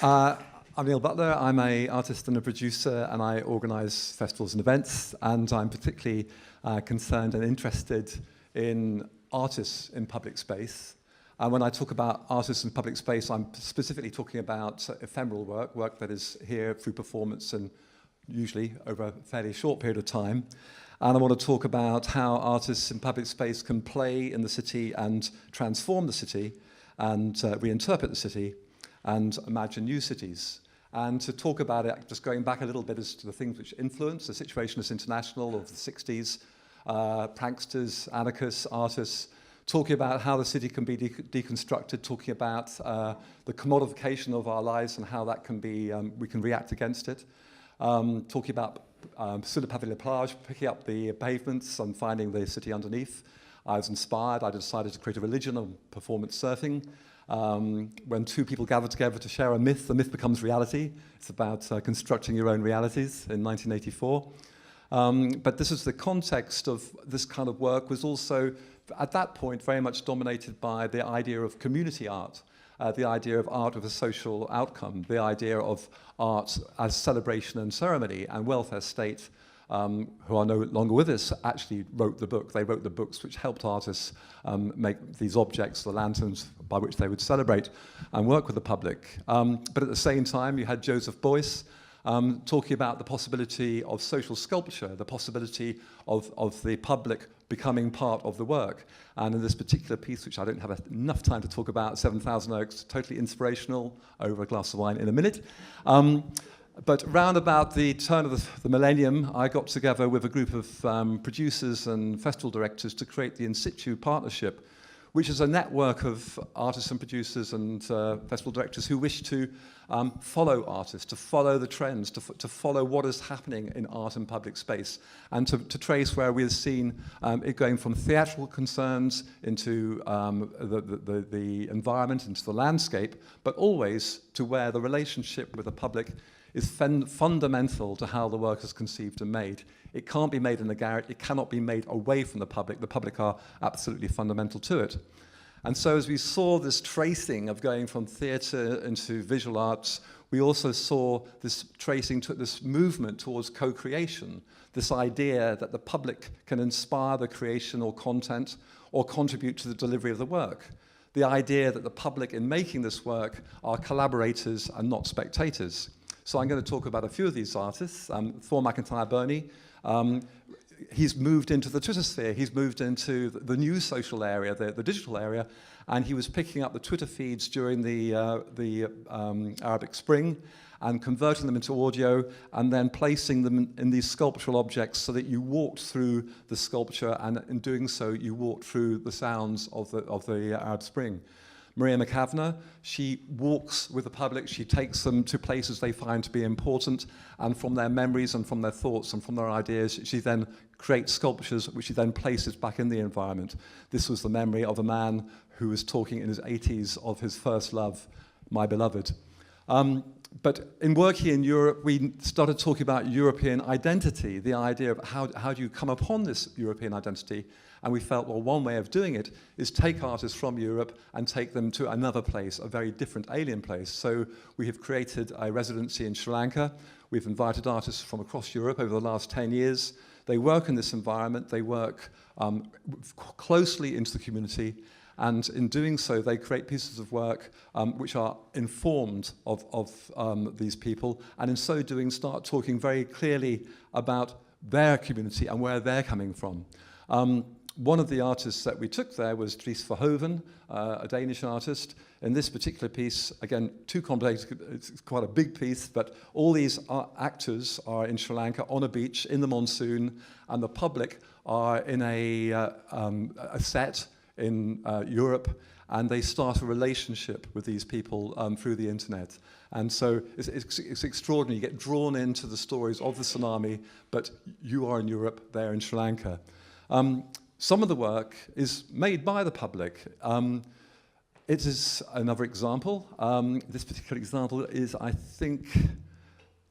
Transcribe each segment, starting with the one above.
Uh, I'm Neil Butler. I'm an artist and a producer, and I organise festivals and events. And I'm particularly concerned and interested in artists in public space. And when I talk about artists in public space, I'm specifically talking about ephemeral work that is here through performance and usually over a fairly short period of time. And I want to talk about how artists in public space can play in the city and transform the city and reinterpret the city and imagine new cities. And to talk about it, just going back a little bit as to the things which influence the Situationist International of the 60s, pranksters, anarchists, artists, talking about how the city can be deconstructed, talking about the commodification of our lives and how that can be, we can react against it, talking about sur le pavé la plage, picking up the pavements and finding the city underneath. I was inspired. I decided to create a religion of performance surfing. When two people gather together to share a myth, the myth becomes reality. It's about constructing your own realities in 1984. But this is the context of this kind of work was also, at that point, very much dominated by the idea of community art, the idea of art with a social outcome, the idea of art as celebration and ceremony, and welfare state, who are no longer with us, actually wrote the book. They wrote the books which helped artists make these objects, the lanterns by which they would celebrate and work with the public. But at the same time, you had Joseph Beuys talking about the possibility of social sculpture, the possibility of the public becoming part of the work. And in this particular piece, which I don't have enough time to talk about, 7,000 Oaks, totally inspirational, over a glass of wine in a minute. But round about the turn of the millennium, I got together with a group of producers and festival directors to create the In Situ Partnership, which is a network of artists and producers and festival directors who wish to follow artists, to follow the trends, to follow what is happening in art and public space, and to trace where we've seen it going from theatrical concerns into the environment, into the landscape, but always to where the relationship with the public is fundamental to how the work is conceived and made. It can't be made in the garret, it cannot be made away from the public are absolutely fundamental to it. And so as we saw this tracing of going from theatre into visual arts, we also saw this tracing, this movement towards co-creation, this idea that the public can inspire the creation or content or contribute to the delivery of the work. The idea that the public in making this work are collaborators and not spectators. So I'm going to talk about a few of these artists. Thor McIntyre-Burney, he's moved into the Twitter sphere. He's moved into the new social area, the digital area, and he was picking up the Twitter feeds during the Arabic Spring and converting them into audio and then placing them in these sculptural objects so that you walked through the sculpture, and in doing so, you walked through the sounds of the Arab Spring. Maria McAvner, she walks with the public, she takes them to places they find to be important, and from their memories and from their thoughts and from their ideas, she then creates sculptures which she then places back in the environment. This was the memory of a man who was talking in his 80s of his first love, my beloved. But in working in Europe, we started talking about European identity, the idea of how do you come upon this European identity. And we felt, well, one way of doing it is take artists from Europe and take them to another place, a very different alien place. So we have created a residency in Sri Lanka. We've invited artists from across Europe over the last 10 years. They work in this environment. They work closely into the community. And in doing so, they create pieces of work which are informed of these people. And in so doing, start talking very clearly about their community and where they're coming from. One of the artists that we took there was Dries Verhoeven, a Danish artist. In this particular piece, again, too complicated, it's quite a big piece, but all these actors are in Sri Lanka on a beach in the monsoon, and the public are in a set in Europe, and they start a relationship with these people through the internet. And so it's extraordinary. You get drawn into the stories of the tsunami, but you are in Europe, they're in Sri Lanka. Some of the work is made by the public. It is another example. This particular example is, I think,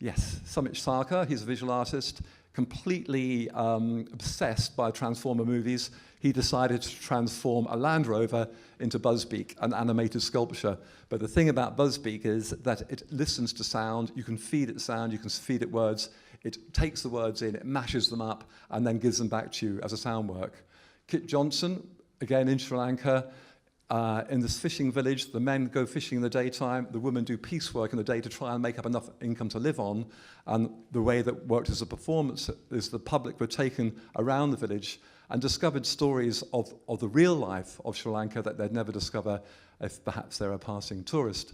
yes, Sumit Sarkar. He's a visual artist, completely obsessed by Transformer movies, he decided to transform a Land Rover into Buzzbeak, an animated sculpture. But the thing about Buzzbeak is that it listens to sound, you can feed it sound, you can feed it words, it takes the words in, it mashes them up, and then gives them back to you as a sound work. Kit Johnson, again in Sri Lanka, in this fishing village, the men go fishing in the daytime, the women do piecework in the day to try and make up enough income to live on, and the way that worked as a performance is the public were taken around the village and discovered stories of the real life of Sri Lanka that they'd never discover if perhaps they're a passing tourist.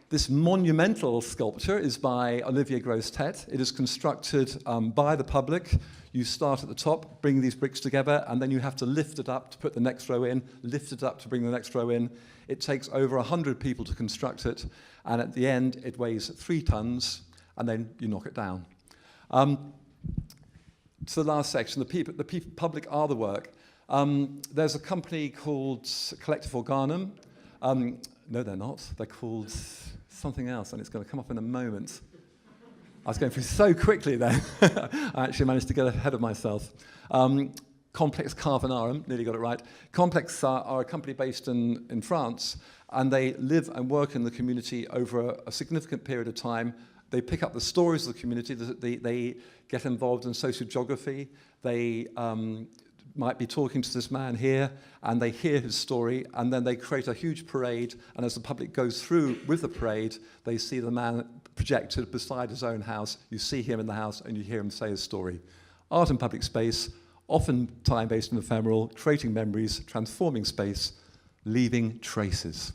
This monumental sculpture is by Olivier Gross-Tête. It is constructed by the public. You start at the top, bring these bricks together, and then you have to lift it up to put the next row in, lift it up to bring the next row in. It takes over 100 people to construct it, and at the end, it weighs 3 tons, and then you knock it down. To the last section, the public are the work. There's a company called Collective Organum. No, they're not. They're called something else, and it's going to come up in a moment. I was going through so quickly then. I actually managed to get ahead of myself. Complex Carbonarum, nearly got it right. Complex are a company based in France, and they live and work in the community over a significant period of time. They pick up the stories of the community. They get involved in social geography. They might be talking to this man here, and they hear his story, and then they create a huge parade, and as the public goes through with the parade, they see the man projected beside his own house. You see him in the house, and you hear him say his story. Art in public space, often time-based and ephemeral, creating memories, transforming space, leaving traces.